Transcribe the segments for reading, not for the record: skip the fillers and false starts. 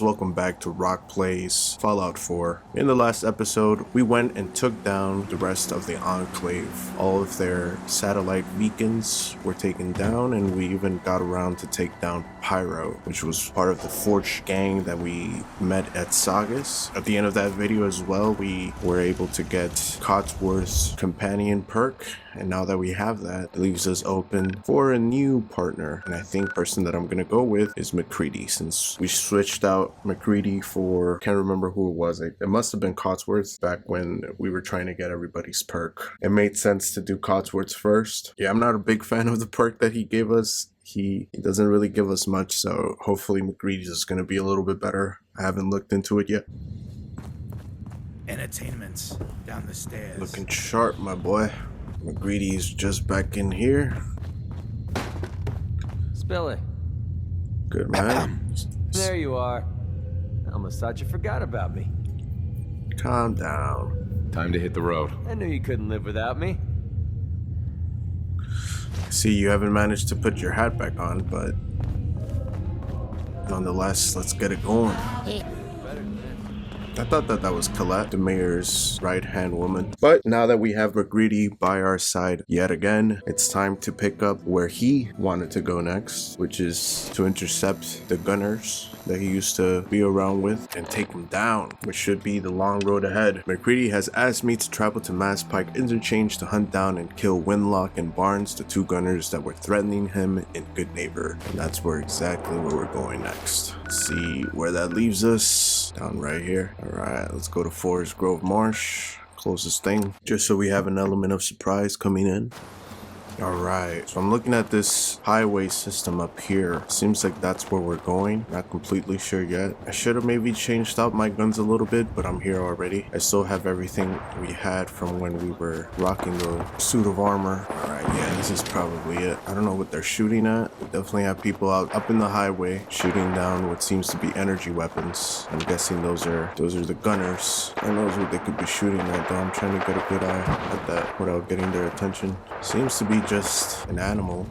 Welcome back to Rock Plays Fallout 4. In the last episode, we went and took down the rest of the Enclave. All of their satellite beacons were taken down, and we even got around to take down Pyro, which was part of the Forge gang that we met at Sagas. At the end of that video as well, we were able to get Cotsworth's companion perk, and now that we have that, it leaves us open for a new partner. And I think the person that I'm gonna go with is McCready, since we switched out McCready for, can't remember who it was. It must have been Cotsworth back when we were trying to get everybody's perk. It made sense to do Cotsworth first. Yeah, I'm not a big fan of the perk that he gave us. He doesn't really give us much, so hopefully McCready's is gonna be a little bit better. I haven't looked into it yet. Entertainment's down the stairs. Looking sharp, my boy. McGreedy's just back in here. Spilly. Good man. There you are. I almost thought you forgot about me. Calm down. Time to hit the road. I knew you couldn't live without me. See, you haven't managed to put your hat back on, but nonetheless, let's get it going. I thought that was Colette, the mayor's right-hand woman. But now that we have McGreedy by our side yet again, it's time to pick up where he wanted to go next, which is to intercept the gunners that he used to be around with and take them down, which should be the long road ahead. McCready has asked me to travel to Mass Pike Interchange to hunt down and kill Winlock and Barnes, the two gunners that were threatening him in Good Neighbor. And that's exactly where we're going next. Let's see where that leaves us. Down right here. Alright, let's go to Forest Grove Marsh. Closest thing. Just so we have an element of surprise coming in. Alright, so I'm looking at this highway system up here. Seems like that's where we're going. Not completely sure yet. I should have maybe changed out my guns a little bit, but I'm here already. I still have everything we had from when we were rocking the suit of armor. Alright, yeah, this is probably it. I don't know what they're shooting at. We definitely have people out up in the highway shooting down what seems to be energy weapons. I'm guessing those are the gunners. Who knows what they could be shooting at though. I'm trying to get a good eye at that without getting their attention. Seems to be just an animal.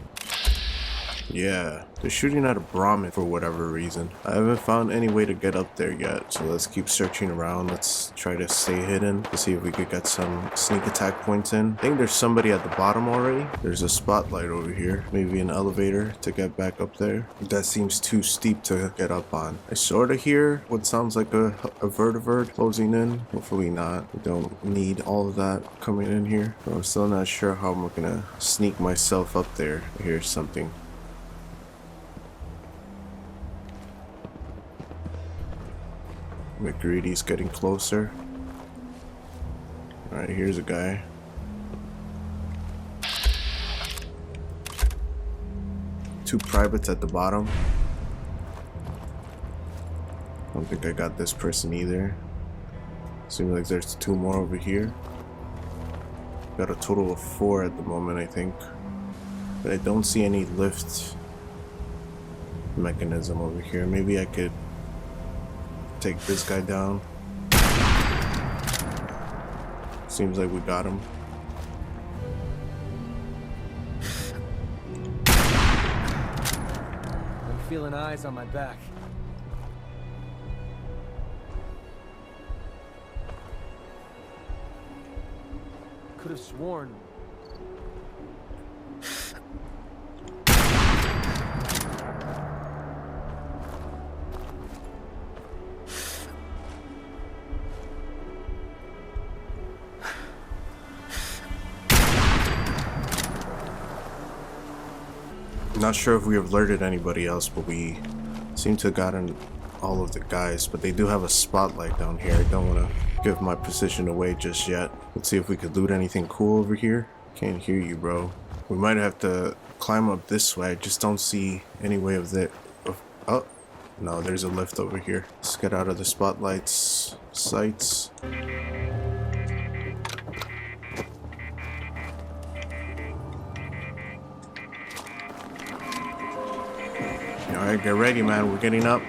Yeah, they're shooting at a Brahmin for whatever reason. I haven't found any way to get up there yet, so let's keep searching around. Let's try to stay hidden to see if we could get some sneak attack points in. I think there's somebody at the bottom already. There's a spotlight over here, maybe an elevator to get back up there. That seems too steep to get up on. I sort of hear what sounds like a vertivert closing in. Hopefully not. We don't need all of that coming in here. But I'm still not sure how I'm gonna sneak myself up there. Here's something. McGreedy's getting closer. Alright, here's a guy. Two privates at the bottom. I don't think I got this person either. Seems like there's two more over here. Got a total of 4 at the moment, I think. But I don't see any lift mechanism over here. Maybe I could take this guy down. Seems like we got him. I'm feeling eyes on my back. Could have sworn. Not sure if we alerted anybody else, but we seem to have gotten all of the guys. But they do have a spotlight down here. I don't want to give my position away just yet. Let's see if we could loot anything cool over here. Can't hear you, bro. We might have to climb up this way. I just don't see any way of that. Oh, no, there's a lift over here. Let's get out of the spotlight's sights. Alright, get ready, man. We're getting up.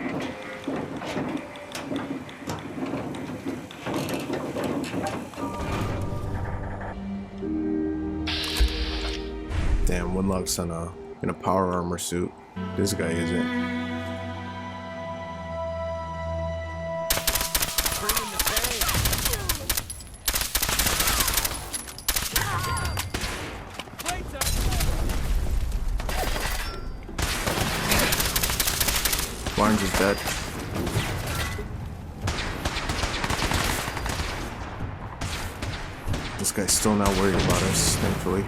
Damn, Winlock's in a power armor suit. This guy isn't. Barnes is dead. This guy's still not worried about us, thankfully.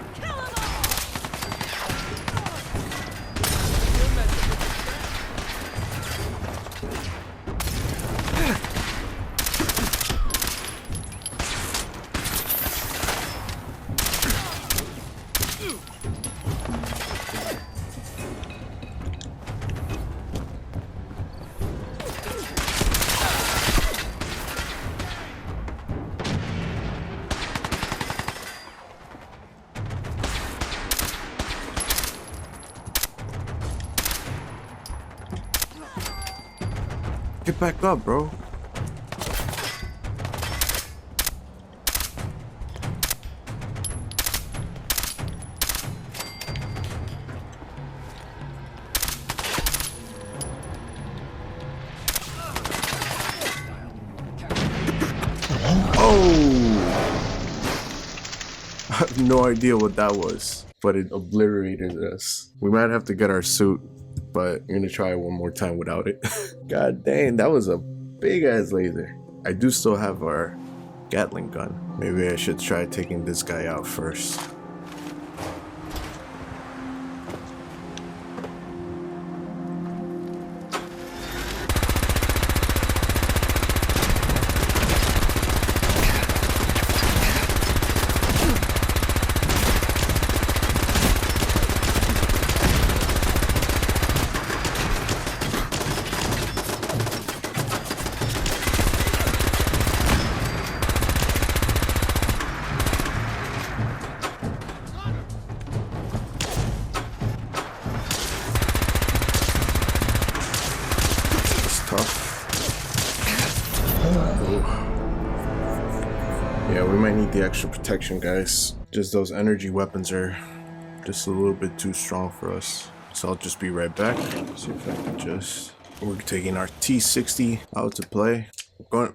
Get back up, bro. Oh! I have no idea what that was, but it obliterated us. We might have to get our suit, but I'm gonna try it one more time without it. God dang, that was a big ass laser. I do still have our Gatling gun. Maybe I should try taking this guy out first. Yeah, we might need the extra protection, guys. Just those energy weapons are just a little bit too strong for us. So I'll just be right back. See if I can just... We're taking our T60 out to play. We're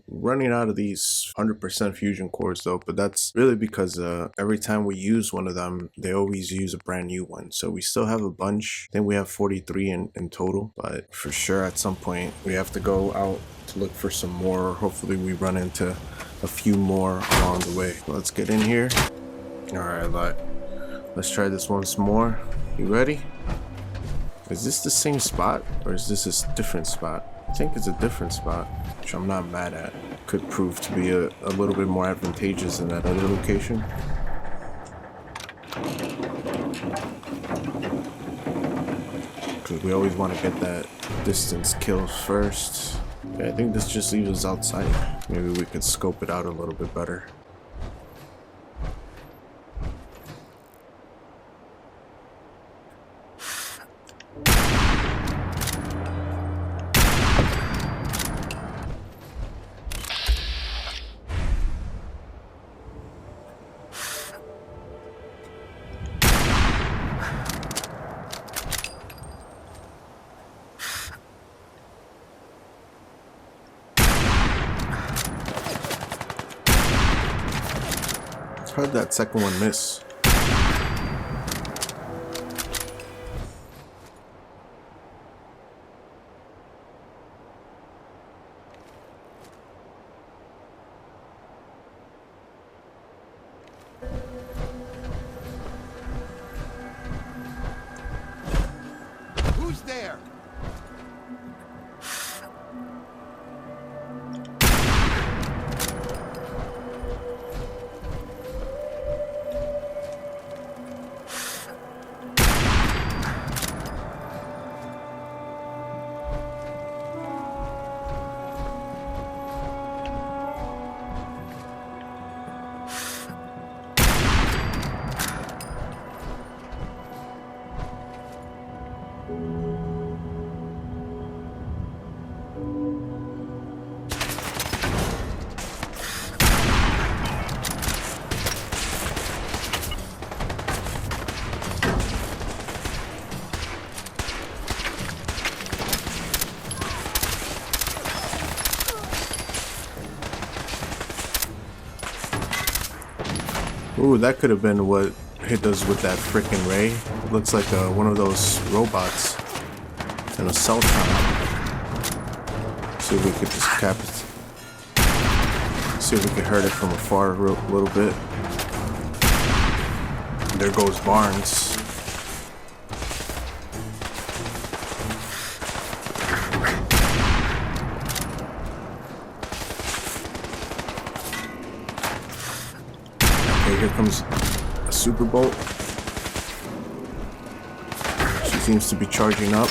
running out of these 100% fusion cores though, but that's really because every time we use one of them, they always use a brand new one. So we still have a bunch. I think we have 43 in total, but for sure at some point we have to go out to look for some more. Hopefully we run into a few more along the way. Let's get in here. All right, let's try this once more. You ready? Is this the same spot or is this a different spot? I think it's a different spot, which I'm not mad at. Could prove to be a little bit more advantageous than that other location. Because we always want to get that distance kill first. Okay, I think this just leaves us outside. Maybe we could scope it out a little bit better. How did that second one miss? Who's there? Ooh, that could have been what hit us with that frickin' ray. Looks like one of those robots an assault round. See if we could just see if we could hurt it from afar a little bit. There goes Barnes. Okay, here comes a super bolt. She seems to be charging up.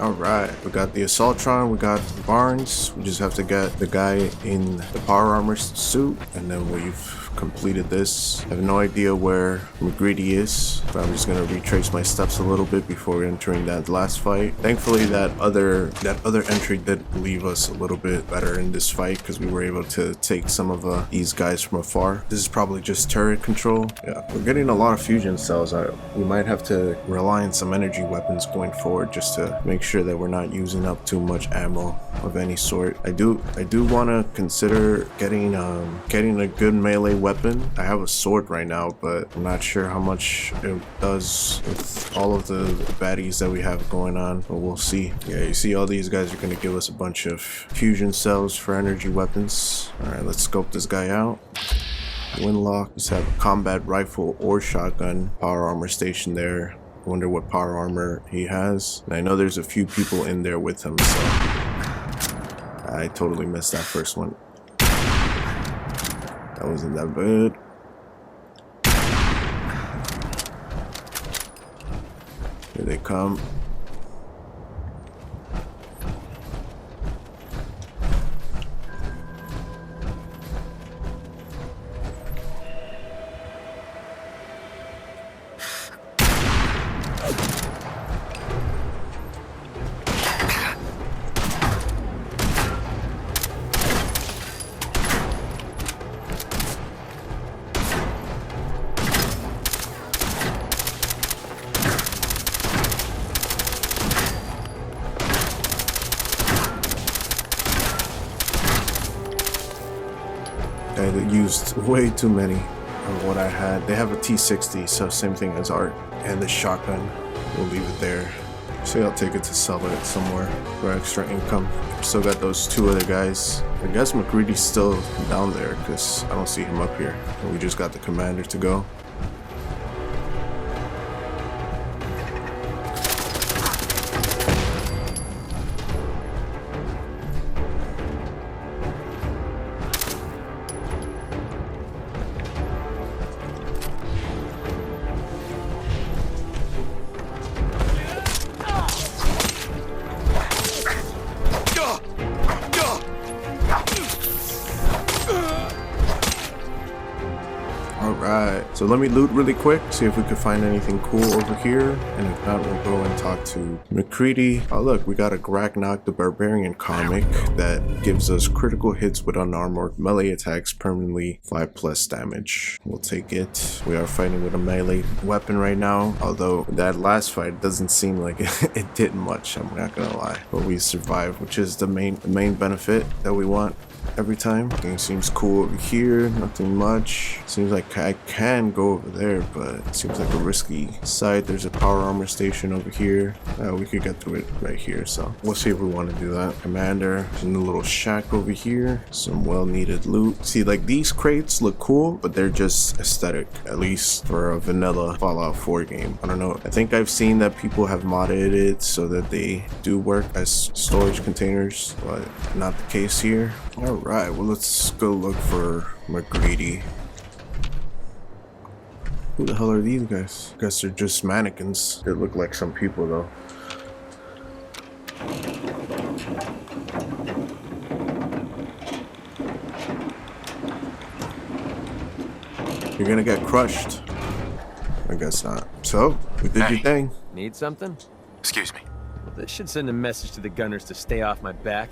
Alright, we got the Assaultron, we got Barnes. We just have to get the guy in the power armor suit, and then we've completed this. I have no idea where McGreedy is, but I'm just gonna retrace my steps a little bit before entering that last fight. Thankfully, that other entry did leave us a little bit better in this fight because we were able to take some of these guys from afar. This is probably just turret control. Yeah, we're getting a lot of fusion cells. We might have to rely on some energy weapons going forward just to make sure that we're not using up too much ammo of any sort. I do want to consider getting a good melee weapon. I have a sword right now, but I'm not sure how much it does with all of the baddies that we have going on, but we'll see. Yeah, you see all these guys are going to give us a bunch of fusion cells for energy weapons. All right, let's scope this guy out. Windlock. Let's have a combat rifle or shotgun. Power armor station there. Wonder what power armor he has. And I know there's a few people in there with him, so I totally missed that first one. That wasn't that bad. Here they come. I used way too many of what I had. They have a T60, so same thing as Art. And the shotgun, we'll leave it there. So I'll take it to sell it somewhere for extra income. Still got those two other guys. I guess McCready's still down there because I don't see him up here. And we just got the commander to go. Alright, so let me loot really quick, see if we can find anything cool over here, and if not, we'll go and talk to McCready. Oh look, we got a Gragnock the Barbarian comic that gives us critical hits with unarmored melee attacks permanently 5+ damage. We'll take it. We are fighting with a melee weapon right now, although that last fight doesn't seem like it did much, I'm not gonna lie. But we survived, which is the main benefit that we want. every time. Thing seems cool over here, nothing much. Seems like I can go over there, but it seems like a risky site. There's a power armor station over here. We could get through it right here, so we'll see if we want to do that. Commander, there's a little shack over here. Some well-needed loot. See, like these crates look cool, but they're just aesthetic, at least for a vanilla Fallout 4 game. I don't know. I think I've seen that people have modded it so that they do work as storage containers, but not the case here. All right, well, let's go look for McGreedy. Who the hell are these guys? I guess they're just mannequins. They look like some people though. You're gonna get crushed. I guess not. So, we did your thing. Need something? Excuse me. Well, this should send a message to the gunners to stay off my back.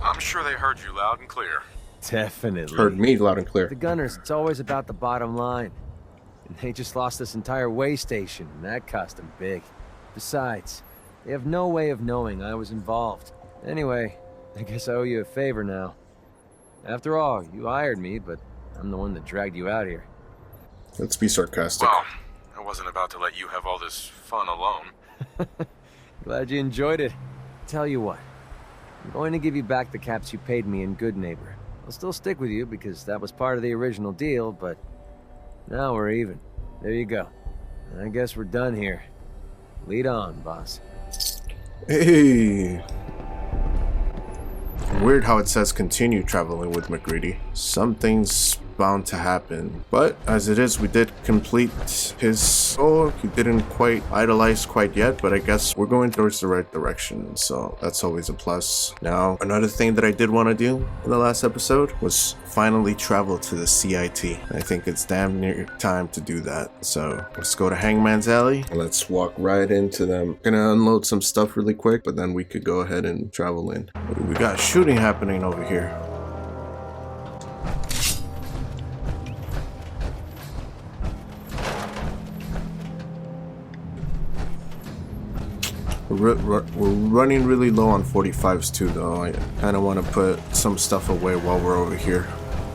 I'm sure they heard you loud and clear. Definitely. Heard me loud and clear. The gunners, it's always about the bottom line. And they just lost this entire way station, and that cost them big. Besides, they have no way of knowing I was involved. Anyway, I guess I owe you a favor now. After all, you hired me, but I'm the one that dragged you out here. Let's be sarcastic. Well, I wasn't about to let you have all this fun alone. Glad you enjoyed it. Tell you what, I'm going to give you back the caps you paid me in Good Neighbor. I'll still stick with you because that was part of the original deal, but now we're even. There you go. I guess we're done here. Lead on, boss. Hey. Weird how it says continue traveling with McGreedy. Something's bound to happen. But as it is, we did complete his goal. He didn't quite idolize quite yet, but I guess we're going towards the right direction, so that's always a plus. Now, another thing that I did want to do in the last episode was finally travel to the C.I.T. I think it's damn near time to do that. So let's go to Hangman's Alley. Let's walk right into them. Gonna unload some stuff really quick, but then we could go ahead and travel in. We got shooting happening over here. We're running really low on 45s too, though. I kind of want to put some stuff away while we're over here.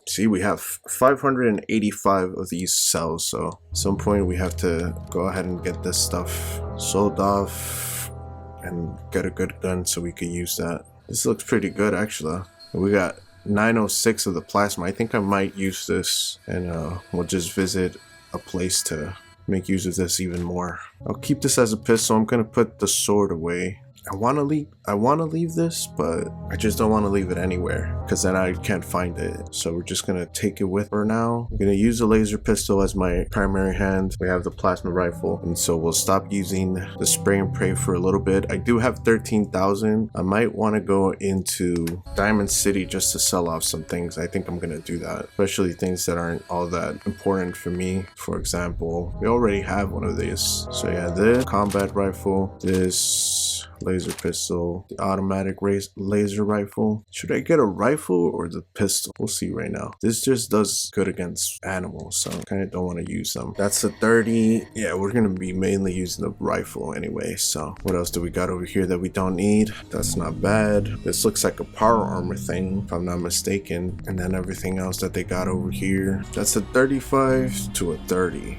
See, we have 585 of these cells, so at some point we have to go ahead and get this stuff sold off and get a good gun so we can use that. This looks pretty good, actually. We got 906 of the plasma. I think I might use this, and we'll just visit a place to make use of this even more. I'll keep this as a pistol. I'm gonna put the sword away. I want to leave this, but I just don't want to leave it anywhere because then I can't find it. So we're just gonna take it with for now. I'm gonna use the laser pistol as my primary hand. We have the plasma rifle, and so we'll stop using the spray and pray for a little bit. I do have 13,000. I might want to go into Diamond City just to sell off some things. I think I'm gonna do that, especially things that aren't all that important for me. For example, we already have one of these. So yeah, this combat rifle, this laser pistol, the automatic laser rifle. Should I get a rifle or the pistol? We'll see right now. This just does good against animals, so I kind of don't want to use them. That's a 30. Yeah, we're gonna be mainly using the rifle anyway. So what else do we got over here that we don't need? That's not bad. This looks like a power armor thing, if I'm not mistaken. And then everything else that they got over here. That's a 35 to a 30.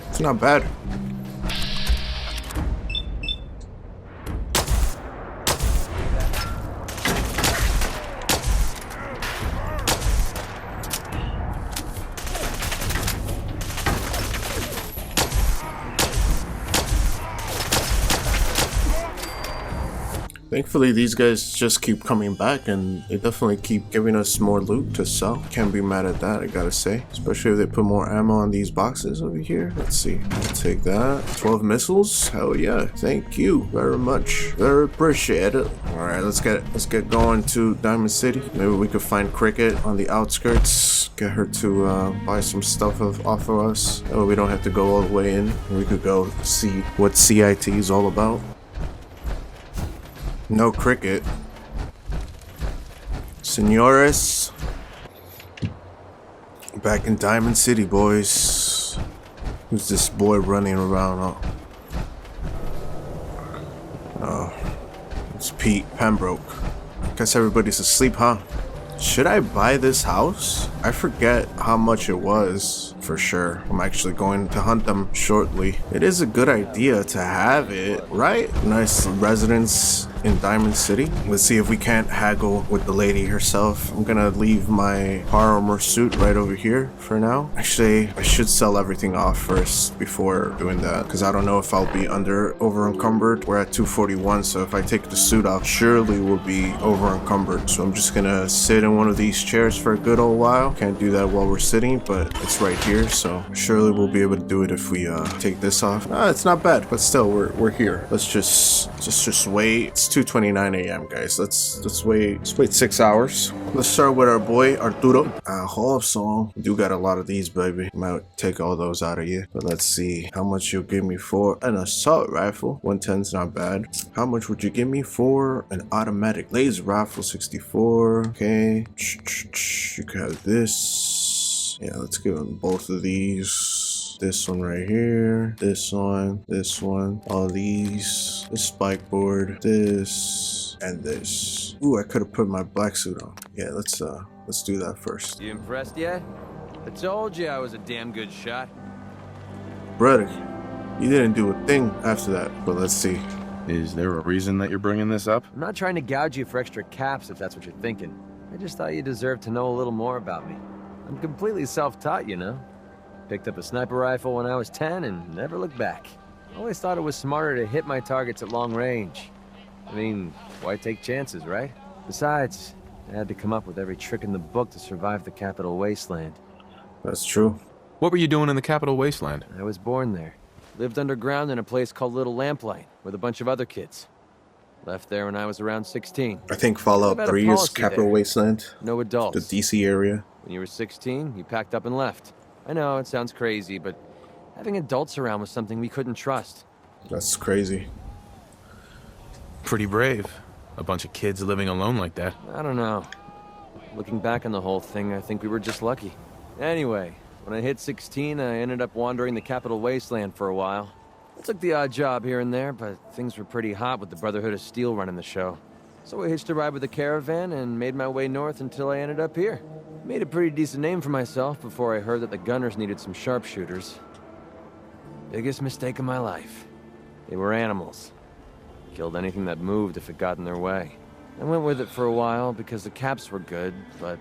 It's not bad. Thankfully, these guys just keep coming back, and they definitely keep giving us more loot to sell. Can't be mad at that, I gotta say. Especially if they put more ammo on these boxes over here. Let's see. I'll take that. 12 missiles? Hell yeah. Thank you very much. Very appreciated. Alright, let's get going to Diamond City. Maybe we could find Cricket on the outskirts. Get her to buy some stuff off of us. That way we don't have to go all the way in. We could go see what C.I.T is all about. No Cricket. Senores. Back in Diamond City, boys. Who's this boy running around? Oh, it's Pete Pembroke. Guess everybody's asleep, huh? Should I buy this house? I forget how much it was for sure. I'm actually going to hunt them shortly. It is a good idea to have it, right? Nice residence in Diamond City. Let's see if we can't haggle with the lady herself. I'm gonna leave my power armor suit right over here for now. Actually, I should sell everything off first before doing that, because I don't know if I'll be over encumbered. We're at 241, so if I take the suit off, surely we'll be over encumbered. So I'm just gonna sit in one of these chairs for a good old while. Can't do that while we're sitting, but it's right here, so surely we'll be able to do it if we take this off. It's not bad, but still, we're here. Let's just wait. It's 2:29 a.m. guys. Let's wait 6 hours. Let's start with our boy Arturo. I hope so. You do got a lot of these, baby. Might take all those out of you, but let's see how much you'll give me for an assault rifle. 110's not bad. How much would you give me for an automatic laser rifle? 64. Okay, you could have this. Yeah, let's give him both of these. This one right here, this one, all these, this spike board, this, and this. Ooh, I could have put my black suit on. Yeah, let's do that first. You impressed yet? I told you I was a damn good shot. Brother, you didn't do a thing after that, but let's see. Is there a reason that you're bringing this up? I'm not trying to gouge you for extra caps if that's what you're thinking. I just thought you deserved to know a little more about me. I'm completely self-taught, you know. Picked up a sniper rifle when I was 10 and never looked back. Always thought it was smarter to hit my targets at long range. I mean, why take chances, right? Besides, I had to come up with every trick in the book to survive the Capital Wasteland. That's true. What were you doing in the Capital Wasteland? I was born there. Lived underground in a place called Little Lamplight with a bunch of other kids. Left there when I was around 16. I think Fallout 3 is Capital there. Wasteland. No adults. The DC area. When you were 16, you packed up and left. I know, it sounds crazy, but having adults around was something we couldn't trust. That's crazy. Pretty brave. A bunch of kids living alone like that. I don't know. Looking back on the whole thing, I think we were just lucky. Anyway, when I hit 16, I ended up wandering the Capital Wasteland for a while. I took the odd job here and there, but things were pretty hot with the Brotherhood of Steel running the show. So I hitched a ride with a caravan and made my way north until I ended up here. Made a pretty decent name for myself before I heard that the gunners needed some sharpshooters. Biggest mistake of my life. They were animals. Killed anything that moved if it got in their way. I went with it for a while because the caps were good, but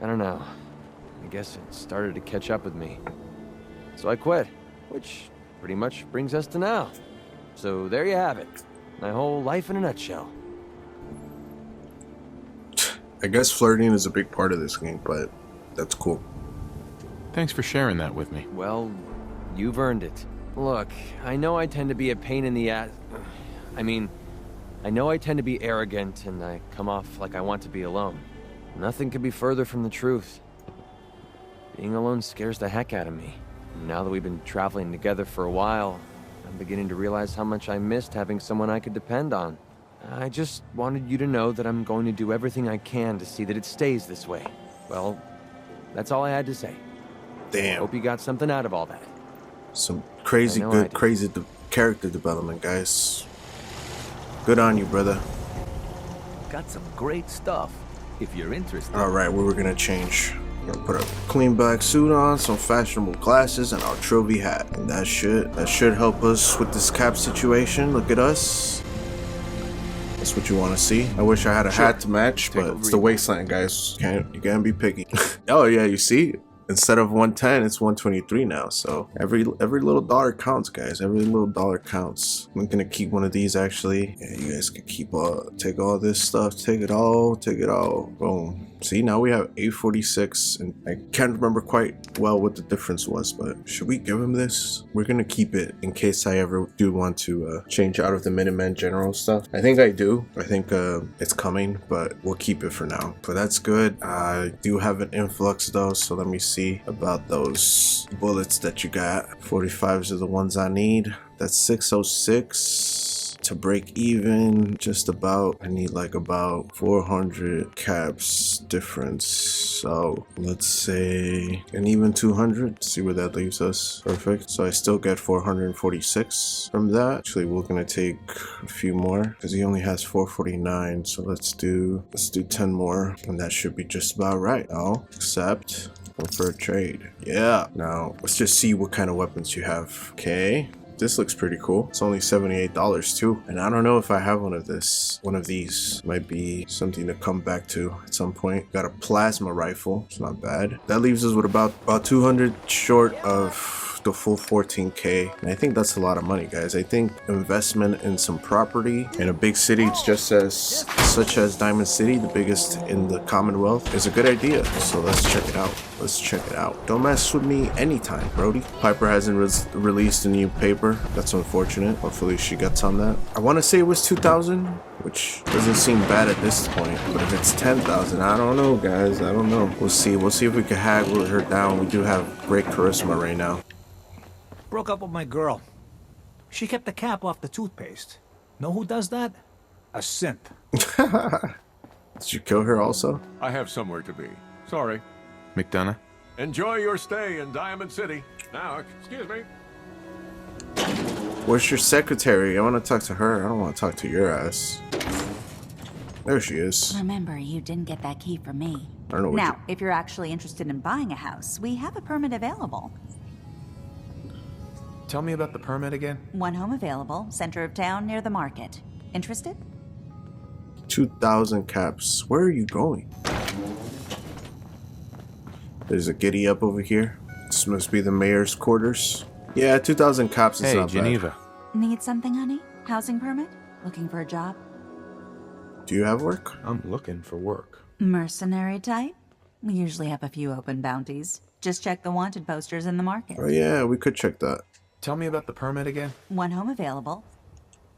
I don't know. I guess it started to catch up with me. So I quit, which pretty much brings us to now. So there you have it. My whole life in a nutshell. I guess flirting is a big part of this game, but that's cool. Thanks for sharing that with me. Well, you've earned it. Look, I know I tend to be a pain in the ass. I know I tend to be arrogant and I come off like I want to be alone. Nothing could be further from the truth. Being alone scares the heck out of me. Now that we've been traveling together for a while, I'm beginning to realize how much I missed having someone I could depend on. I just wanted you to know that I'm going to do everything I can to see that it stays this way. Well, that's all I had to say. Damn. Hope you got something out of all that. Some crazy character development, guys. Good on you, brother. Got some great stuff, if you're interested. Alright, what we're gonna change. We're gonna put a clean black suit on, some fashionable glasses, and our trophy hat. And that should help us with this cap situation. Look at us. That's what you want to see. I wish I had a hat to match, but it's the wasteland, guys. You can't be picky. Oh yeah, you see? Instead of 110, it's 123 now. So every little dollar counts, guys. Every little dollar counts. I'm gonna keep one of these actually. Yeah, you guys can keep take all this stuff. Take it all. Take it all. Boom. See, now we have 846, and I can't remember quite well what the difference was, but should we give him this? We're gonna keep it in case I ever do want to change out of the Minuteman General stuff. I think I do. I think it's coming, but we'll keep it for now. But that's good. I do have an influx though, so let me see about those bullets that you got. 45s are the ones I need. That's 606. To break even, just about. I need like about 400 caps difference. So let's say an even 200. See where that leaves us. Perfect. So I still get 446 from that. Actually, we're gonna take a few more because he only has 449. So let's do 10 more, and that should be just about right. I'll accept. Preferred trade. Yeah. Now let's just see what kind of weapons you have. Okay. This looks pretty cool. It's only $78 too. And I don't know if I have one of these. Might be something to come back to at some point. Got a plasma rifle. It's not bad. That leaves us with about 200 short of the full 14k, and I think that's a lot of money, guys. I think investment in some property in a big city such as Diamond City, the biggest in the Commonwealth, is a good idea. So let's check it out. Let's check it out. Don't mess with me anytime, Brody. Piper hasn't released a new paper. That's unfortunate. Hopefully she gets on that. I want to say it was 2,000, which doesn't seem bad at this point, but if it's 10,000, I don't know, guys. I don't know. We'll see if we can haggle her down. We do have great charisma right now. Broke up with my girl. She kept the cap off the toothpaste. Know who does that? A simp. Did you kill her also? I have somewhere to be. Sorry. McDonough? Enjoy your stay in Diamond City. Now, excuse me. Where's your secretary? I want to talk to her. I don't want to talk to your ass. There she is. Remember, you didn't get that key from me. I don't know what Now, if you're actually interested in buying a house, we have a permit available. Tell me about the permit again. One home available, center of town near the market. Interested? 2,000 caps. Where are you going? There's a giddy up over here. This must be the mayor's quarters. Yeah, 2,000 caps is not Geneva. Need something, honey? Housing permit? Looking for a job? bad. Do you have work? I'm looking for work. Mercenary type? We usually have a few open bounties. Just check the wanted posters in the market. Oh yeah, we could check that. Tell me about the permit again. One home available.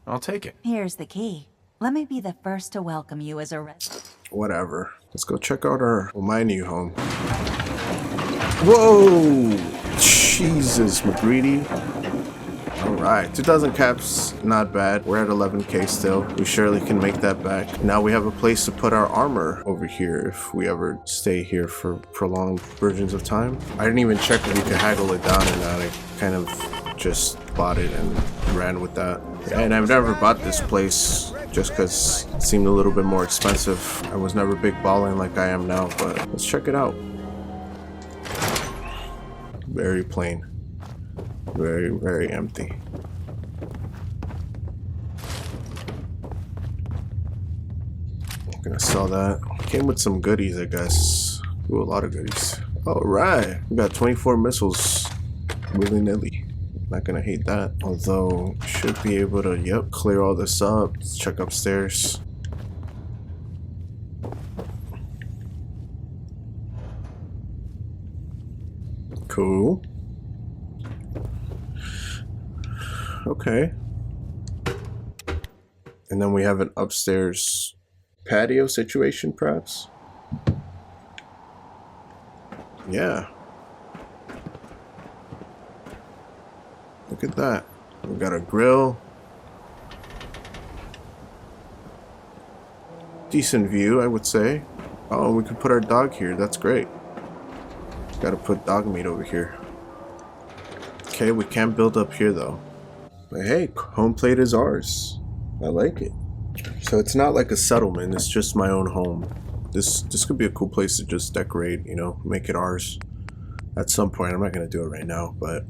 I'll take it. Here's the key. Let me be the first to welcome you as a resident. Whatever. Let's go check out my new home. Whoa! Jesus, McGreedy. Alright, 2,000 caps, not bad. We're at 11k still. We surely can make that back. Now we have a place to put our armor over here if we ever stay here for prolonged versions of time. I didn't even check if we could haggle it down or not. I kind of just bought it and ran with that. And I've never bought this place just because it seemed a little bit more expensive. I was never big balling like I am now, but let's check it out. Very plain. Very, very empty. I'm gonna sell that. Came with some goodies, I guess. Ooh, a lot of goodies. Alright, we got 24 missiles willy-nilly. Not gonna hate that. Although, should be able to, yep, clear all this up. Let's check upstairs. Cool. Okay. And then we have an upstairs patio situation, perhaps? Yeah. Look at that. We got a grill. Decent view, I would say. Oh, we could put our dog here. That's great. Gotta put dog meat over here. Okay, we can't build up here though. But hey, home plate is ours. I like it. So it's not like a settlement, it's just my own home. This could be a cool place to just decorate, you know, make it ours. At some point, I'm not gonna do it right now, but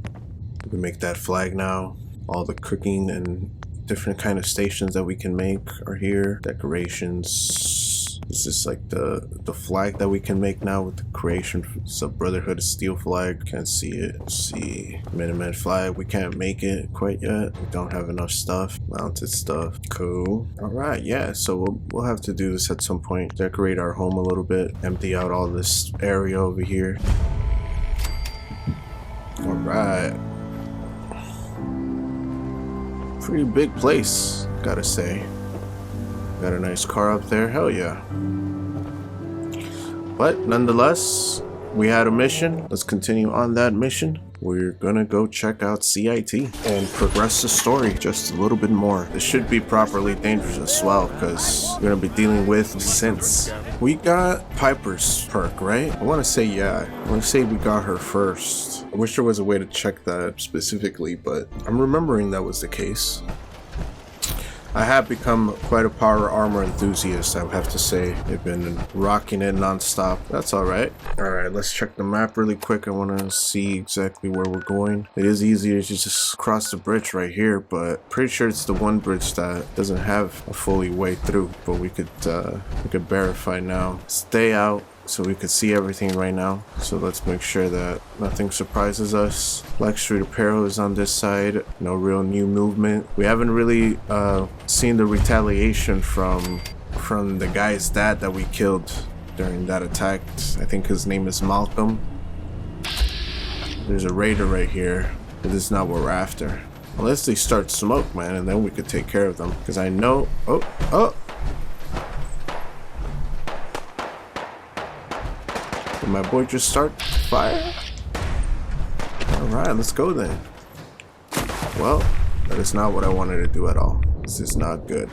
we can make that flag now. All the cooking and different kind of stations that we can make are here. Decorations. This is like the flag that we can make now with the creation. Sub Brotherhood of Steel flag. Can't see it. Let's see. Minuteman flag. We can't make it quite yet. We don't have enough stuff. Mounted stuff. Cool. All right. Yeah. So we'll have to do this at some point. Decorate our home a little bit. Empty out all this area over here. All right. Pretty big place, gotta say. Got a nice car up there. Hell yeah. But nonetheless, we had a mission. Let's continue on that mission. We're gonna go check out C.I.T. and progress the story just a little bit more. This should be properly dangerous as well, because we're gonna be dealing with synths. We got Piper's perk, right? I want to say yeah. I want to say we got her first. I wish there was a way to check that specifically, but I'm remembering that was the case. I have become quite a power armor enthusiast, I would have to say. They've been rocking it non-stop. That's alright. Alright, let's check the map really quick. I want to see exactly where we're going. It is easier to just cross the bridge right here, but pretty sure it's the one bridge that doesn't have a fully way through. But we could verify now. Stay out so we could see everything right now. So let's make sure that nothing surprises us. Black Street Apparel is on this side. No real new movement. We haven't really seen the retaliation from the guy's dad that we killed during that attack. I think his name is Malcolm. There's a raider right here, but this is not what we're after. Unless they start smoke, man, and then we could take care of them. Because I know... Oh! Did my boy just start fire? Alright, let's go then. Well, that is not what I wanted to do at all. This is not good.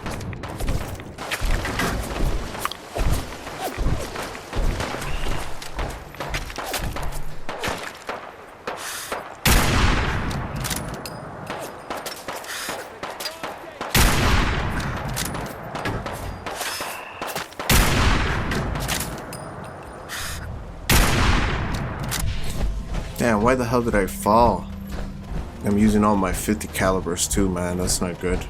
Damn, why the hell did I fall? I'm using all my 50 calibers too, man. That's not good.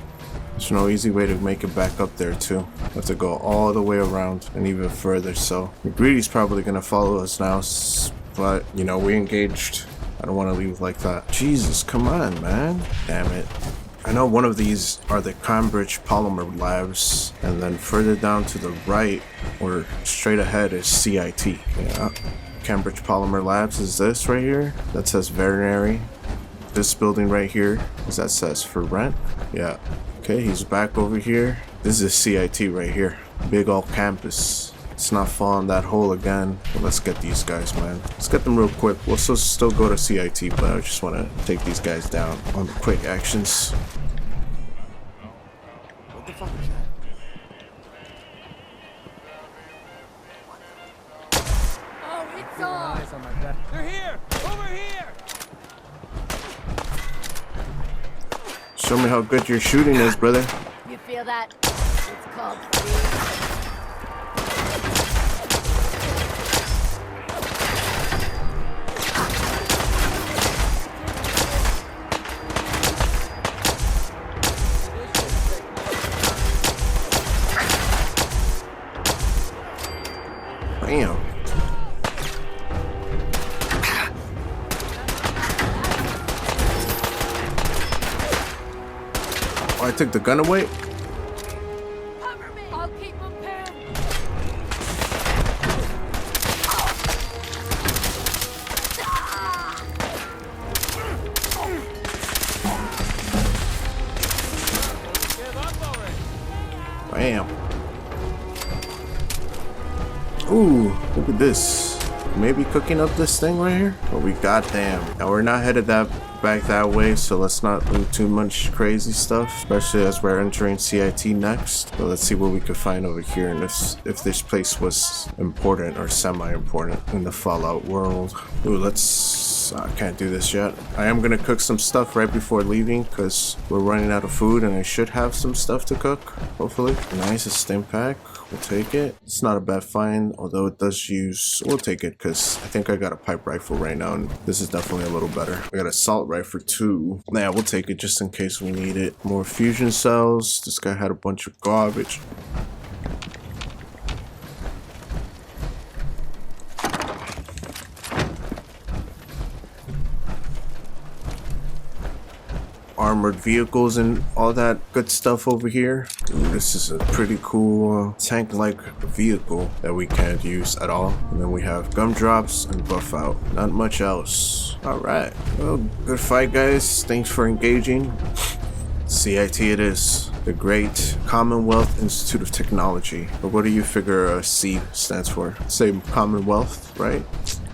There's no easy way to make it back up there too. I have to go all the way around and even further, so McGreedy's probably gonna follow us now, but you know, we engaged. I don't want to leave like that. Jesus, come on, man. Damn it. I know one of these are the Cambridge Polymer Labs, and then further down to the right or straight ahead is C.I.T. Yeah. Cambridge Polymer Labs is this right here. That says veterinary. This building right here, that says for rent. Yeah. Okay, he's back over here. This is C.I.T. right here. Big old campus. Let's not fall in that hole again. But let's get these guys, man. Let's get them real quick. We'll still go to C.I.T., but I just want to take these guys down on the quick actions. What the fuck is that? They're here! Over here! Show me how good your shooting is, brother. You feel that? It's called Bam. Oh, I took the gun away? Cover me! I'll keep them pinned! Bam. Ooh, look at this. Maybe cooking up this thing right here? But we goddamn. Now we're not headed back that way, so let's not do too much crazy stuff, especially as we're entering C.I.T. next. But let's see what we could find over here, and if this place was important or semi-important in the Fallout world. Ooh, I can't do this yet. I am gonna cook some stuff right before leaving because we're running out of food, and I should have some stuff to cook, hopefully. Nice, a stim pack. We'll take it. It's not a bad find, although it does use... We'll take it because I think I got a pipe rifle right now, and this is definitely a little better. I got assault rifle too. Yeah, we'll take it just in case we need it. More fusion cells. This guy had a bunch of garbage. armored vehicles and all that good stuff over here. Ooh, this is a pretty cool tank-like vehicle that we can't use at all. And then we have gumdrops and buff out. Not much else. Alright. Well, good fight, guys. Thanks for engaging. C.I.T. it is. The Great Commonwealth Institute of Technology. But what do you figure C stands for? Say Commonwealth, right?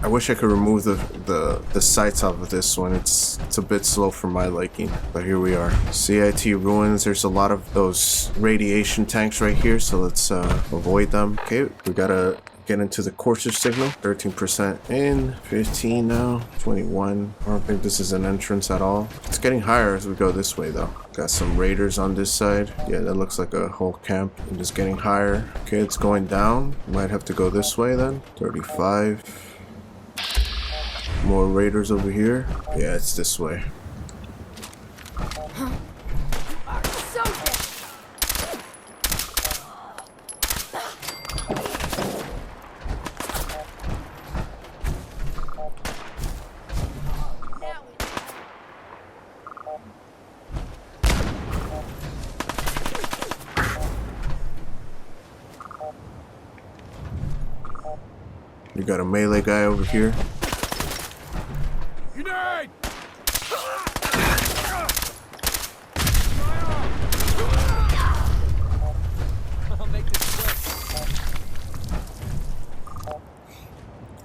I wish I could remove the sights off of this one. It's a bit slow for my liking. But here we are. C.I.T. ruins. There's a lot of those radiation tanks right here, so let's avoid them. Okay, we gotta get into the courser signal. 13% in, 15 now, 21. I don't think this is an entrance at all. It's getting higher as we go this way though. Got some raiders on this side. Yeah, that looks like a whole camp. And just getting higher. Okay, it's going down. Might have to go this way then. 35. More raiders over here. Yeah, it's this way. So dead. You got a melee guy over here. Grenade! I'll make this quick.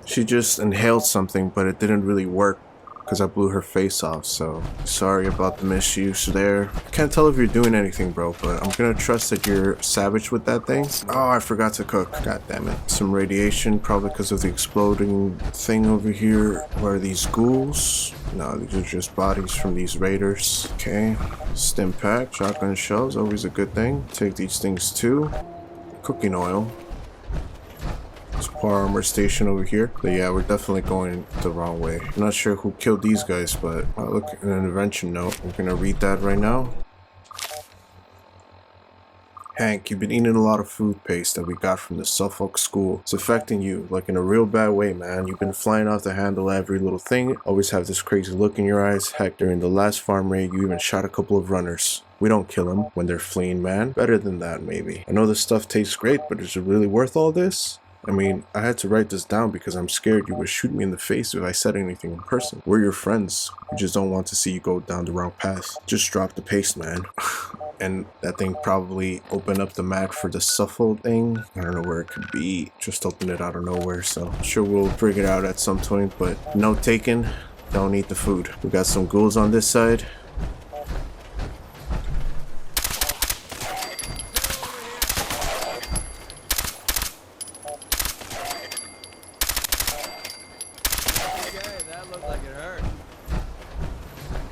She just inhaled something, but it didn't really work because I blew her face off, so sorry about the misuse there. Can't tell if you're doing anything, bro, but I'm gonna trust that you're savage with that thing. Oh, I forgot to cook. God damn it. Some radiation, probably because of the exploding thing over here. What are these ghouls? No, these are just bodies from these raiders. Okay. Stim pack, shotgun shells, always a good thing. Take these things too. Cooking oil. Power armor station over here. But yeah, we're definitely going the wrong way. I'm not sure who killed these guys, but look, an intervention note. We're gonna read that right now. Hank, you've been eating a lot of food paste that we got from the Suffolk school. It's affecting you, like in a real bad way, man. You've been flying off the handle every little thing. Always have this crazy look in your eyes. Heck, during the last farm raid, you even shot a couple of runners. We don't kill them when they're fleeing, man. Better than that, maybe. I know this stuff tastes great, but is it really worth all this? I mean, I had to write this down because I'm scared you would shoot me in the face if I said anything in person. We're your friends. We just don't want to see you go down the wrong path. Just drop the paste, man. And that thing probably opened up the map for the Suffolk thing. I don't know where it could be. Just opened it out of nowhere, so I'm sure we'll figure it out at some point. But note taken, don't eat the food. We got some ghouls on this side.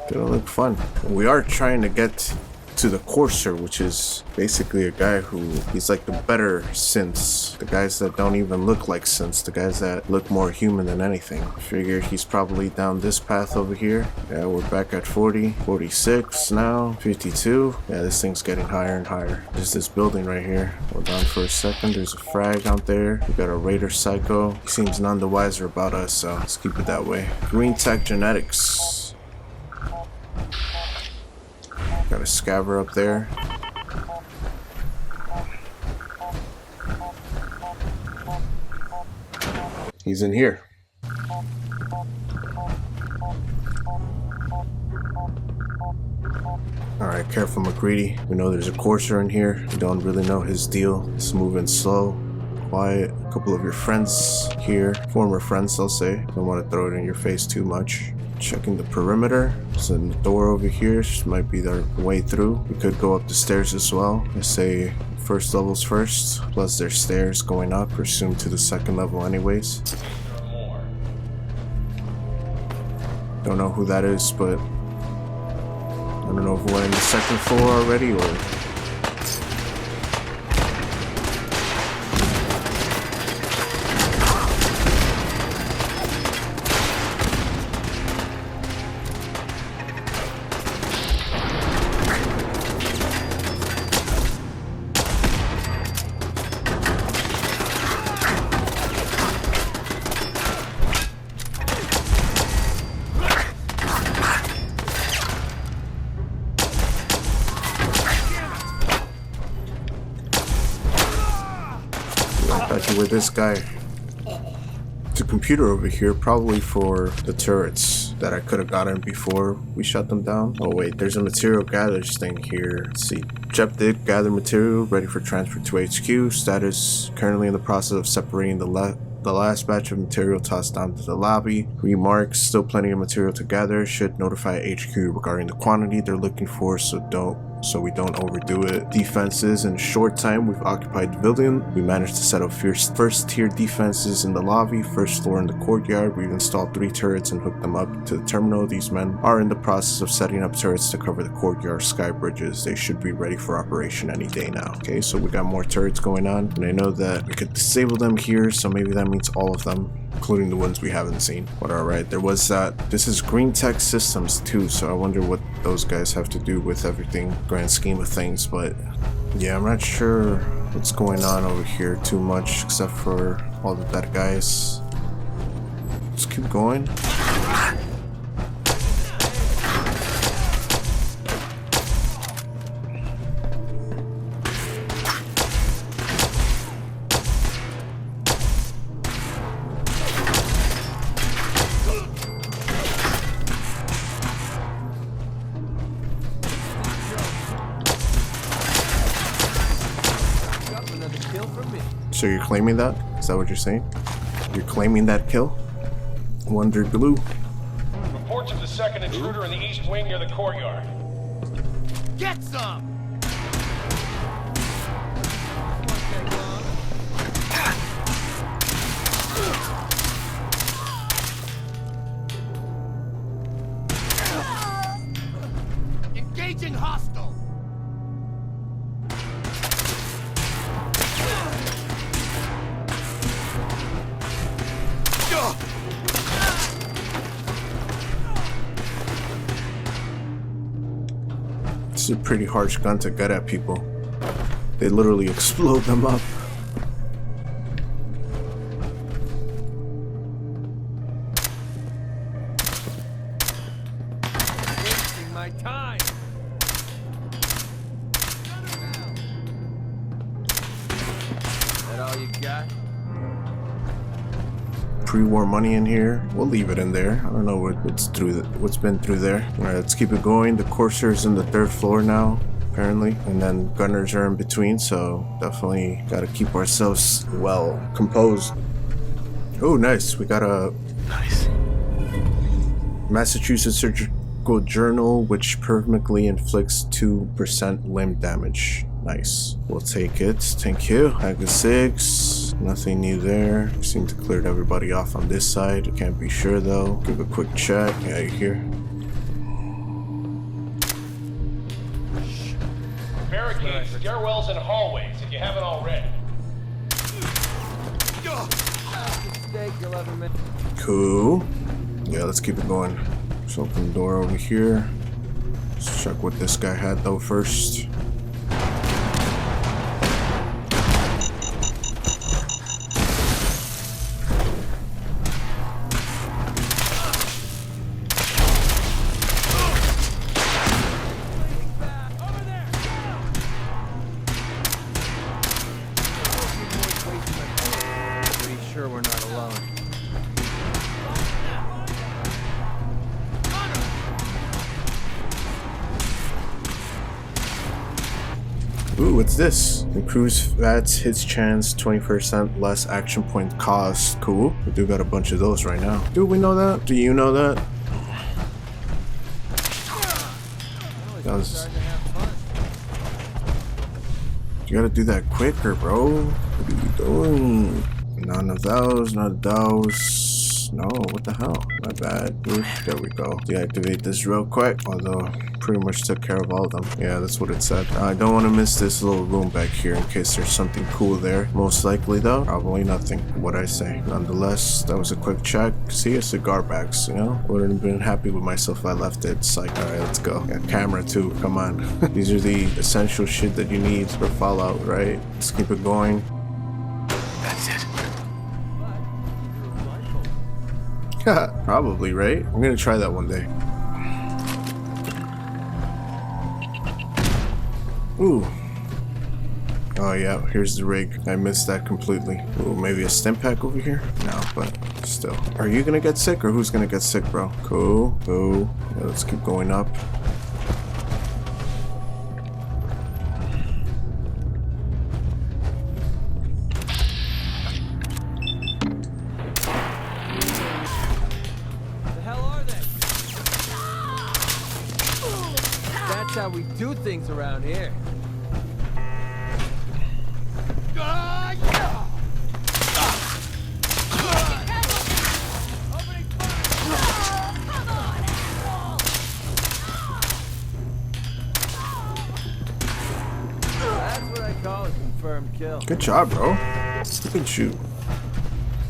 They don't look fun. We are trying to get to the courser, which is basically a guy who he's like the better synths, the guys that don't even look like synths, the guys that look more human than anything. I figure he's probably down this path over here. Yeah, we're back at 40, 46 now, 52. Yeah, this thing's getting higher and higher. There's this building right here. Hold on for a second. There's a frag out there. We got a raider psycho. He seems none the wiser about us, so let's keep it that way. Green Tech Genetics. Got a scaver up there. He's in here. Alright, careful McCready. We know there's a courser in here. We don't really know his deal. It's moving slow, quiet. A couple of your friends here. Former friends, I'll say. Don't want to throw it in your face too much. Checking the perimeter. There's a door over here. This might be their way through. We could go up the stairs as well. I say first levels first. Plus there's stairs going up. Presumed to the second level anyways. Don't know who that is, but I don't know if we're in the second floor already or... Got you with this guy. It's a computer over here, probably for the turrets that I could have gotten before we shut them down. Oh wait, there's a material gatherers thing here. Let's see. Jep did gather material, ready for transfer to HQ. Status, currently in the process of separating the last batch of material tossed down to the lobby. Remarks, still plenty of material to gather. Should notify HQ regarding the quantity they're looking for, so we don't overdo it. Defenses, in a short time we've occupied the building. We managed to set up first tier defenses in the lobby, first floor in the courtyard. We've installed 3 turrets and hooked them up to the terminal. These men are in the process of setting up turrets to cover the courtyard sky bridges. They should be ready for operation any day now. Okay, so we got more turrets going on, and I know that we could disable them here, so maybe that means all of them, including the ones we haven't seen. But alright, there was that. This is Green Tech Systems too, so I wonder what those guys have to do with everything, grand scheme of things. But yeah, I'm not sure what's going on over here too much, except for all the bad guys. Let's keep going. So you're claiming that? Is that what you're saying? You're claiming that kill? Wonder Glue. Reports of the second intruder in the east wing near the courtyard. Get some! Engaging hostile! This is a pretty harsh gun to get at people. They literally explode them up. Wasting my time! Is that all you got? Pre-war money in here. We'll leave it in there. I don't know what's been through there. Alright, let's keep it going. The Corsair's in the 3rd floor now, apparently. And then gunners are in between, so definitely gotta keep ourselves well composed. Oh, nice. We got a Massachusetts Surgical Journal, which permanently inflicts 2% limb damage. Nice. We'll take it. Thank you. Haga 6. Nothing new there. Seem to cleared everybody off on this side. Can't be sure though. Give a quick check. Yeah, you're here. Barricades, stairwells, and hallways if you haven't already. Steak, 11 minutes. Cool. Yeah, let's keep it going. Let's open the door over here. Let's check what this guy had though first. Sure we're not alone. Ooh, what's this? Improves VATS, hits chance, 20% less action point cost. Cool. We do got a bunch of those right now. Do we know that? Do you know that? You gotta do that quicker, bro. What are you doing? None of those, none of those. No, what the hell? My bad. Oof, there we go. Deactivate this real quick. Although, pretty much took care of all of them. Yeah, that's what it said. I don't want to miss this little room back here in case there's something cool there. Most likely though, probably nothing. What I say. Nonetheless, that was a quick check. See a cigar box, you know? Wouldn't have been happy with myself if I left it. It's like, alright, let's go. Got camera too, come on. These are the essential shit that you need for Fallout, right? Let's keep it going. That's it. Probably, right? I'm gonna try that one day. Ooh. Oh yeah, here's the rig. I missed that completely. Ooh, maybe a stim pack over here? No, but still. Are you gonna get sick or who's gonna get sick, bro? Cool. Yeah, let's keep going up. The hell are they? That's how we do things around here. Kill. Good job, bro. Look at you.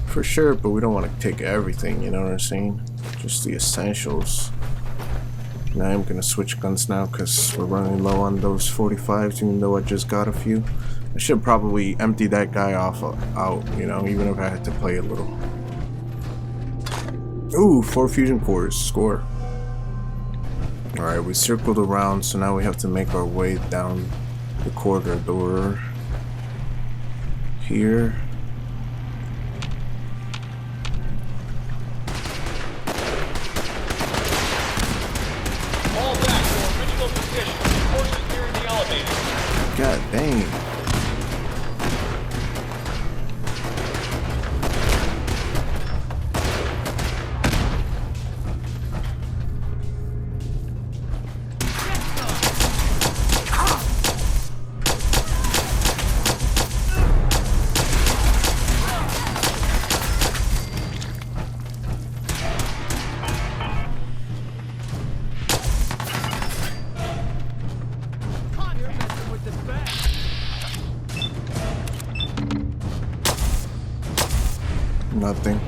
For sure, but we don't want to take everything, you know what I'm saying? Just the essentials. Now I'm gonna switch guns now because we're running low on those 45s, even though I just got a few. I should probably empty that guy out, you know, even if I had to play a little. Ooh, 4 fusion cores. Score. Alright, we circled around, so now we have to make our way down the corridor. Here. Fall back to original position. Forces nearing the elevator. God dang. Nothing.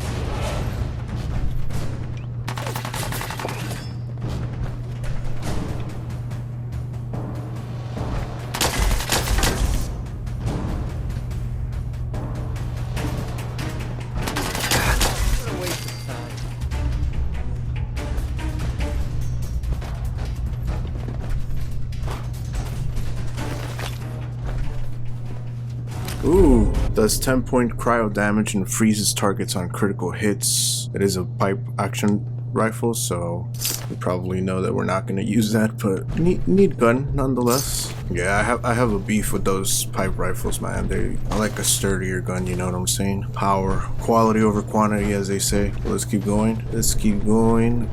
Ooh, does 10-point cryo damage and freezes targets on critical hits. It is a pipe action rifle, so you probably know that we're not going to use that, but neat gun nonetheless. Yeah, I have a beef with those pipe rifles, man. I like a sturdier gun, you know what I'm saying? Power, quality over quantity, as they say. Let's keep going. Let's keep going.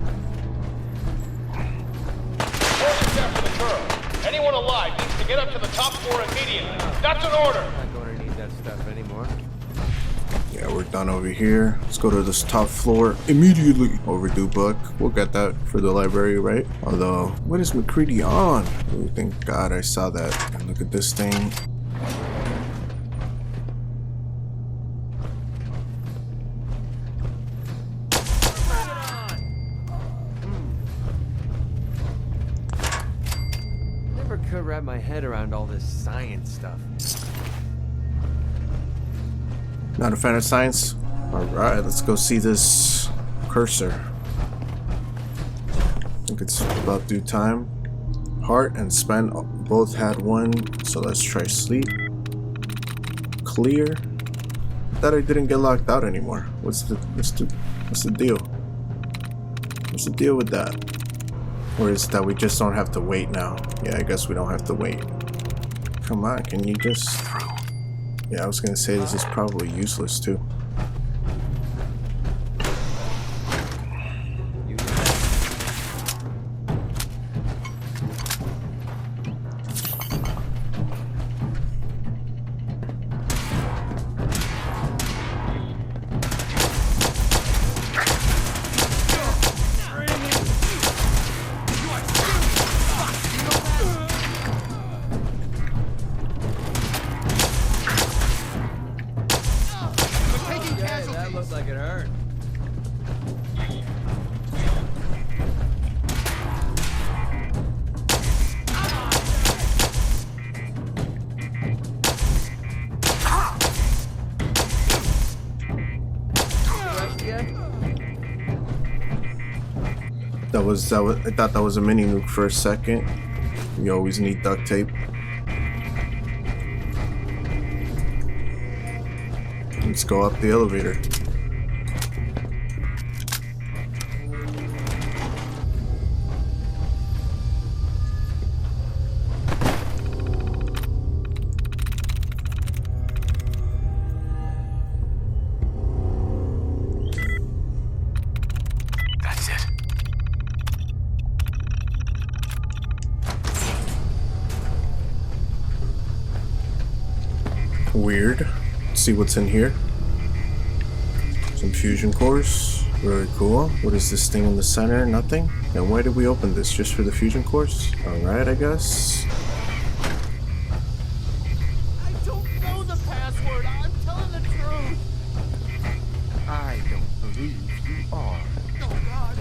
Forces after the girl. Anyone alive needs to get up to the top floor immediately. That's an order. Stuff anymore. Yeah, we're done over here. Let's go to this top floor immediately. Overdue buck. We'll get that for the library, right? Although, what is McCready on? Oh, thank God I saw that. And look at this thing. Never could wrap my head around all this science stuff. Not a fan of science? Alright, let's go see this cursor. I think it's about due time. Heart and spend both had one, so let's try sleep. Clear. Thought I didn't get locked out anymore. What's the deal? What's the deal with that? Or is it that we just don't have to wait now? Yeah, I guess we don't have to wait. Come on, can you just... Yeah, I was gonna say this is probably useless too. Looks like it hurt. I thought that was a mini nuke for a second. You always need duct tape. Let's go up the elevator. That's it. Weird. Let's see what's in here. Some fusion cores. Very cool. What is this thing in the center? Nothing. And why did we open this? Just for the fusion cores? Alright, I guess. I don't know the password. I'm telling the truth. I don't believe you are. Oh, God.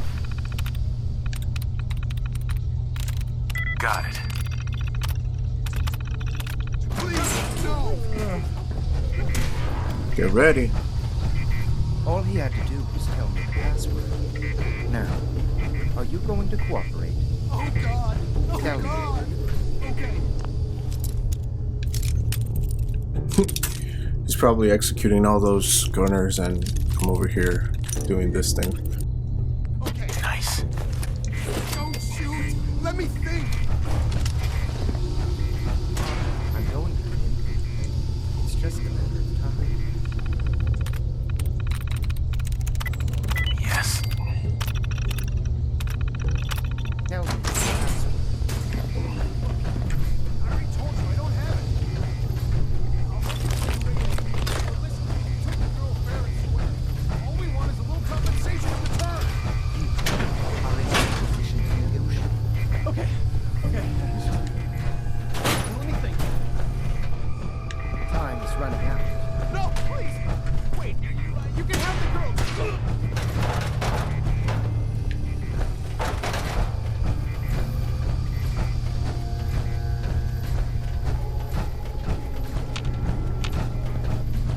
Got it. Please, no. Get ready. All he had to do was tell me the password. Now, are you going to cooperate? Oh, God. Oh, Tell me. God. Okay. He's probably executing all those gunners and I'm over here doing this thing. Okay. Nice. Don't shoot. Let me think. I'm going to win. It's just a matter of time. Yes. Tell me the password. I already told you I don't have it. I'll help you get ready. But listen, you took the girl fair and square. All we want is a little compensation in return. Are in a position to negotiate. Okay. Okay. Let me think. Time is running out. No, please. Wait. You can have the girl.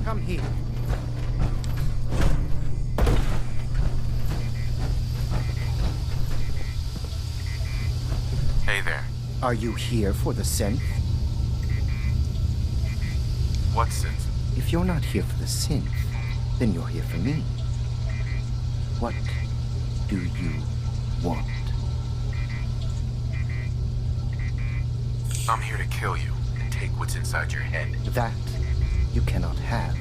Come here. Hey there. Are you here for the synth? What sense? If you're not here for the synth, then you're here for me. What do you want? I'm here to kill you and take what's inside your head. That you cannot have.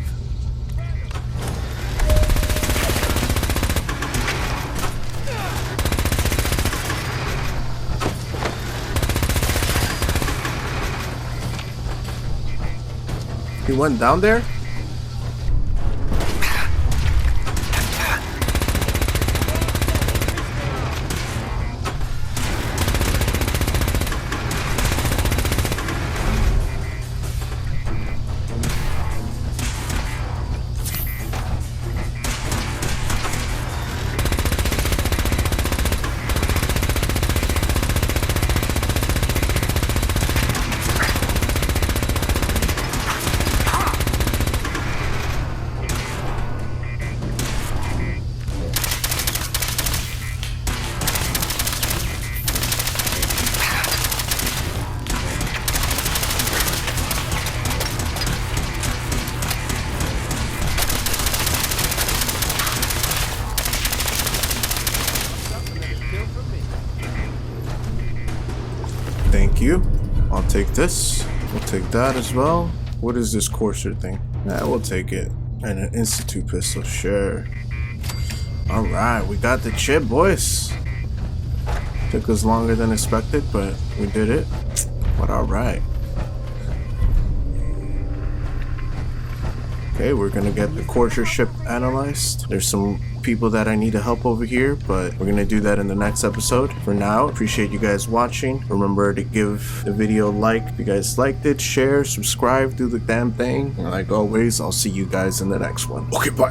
He went down there? Thank you. I'll take this. We'll take that as well. What is this courser thing? Nah, we'll take it. And an Institute pistol, sure. Alright, we got the chip, boys. Took us longer than expected, but we did it. But alright. Okay, we're gonna get the courser ship analyzed. There's some people that I need to help over here, but we're gonna do that in the next episode. For now, appreciate you guys watching. Remember to give the video a like if you guys liked it, share, subscribe, do the damn thing. And like always, I'll see you guys in the next one. Okay, bye.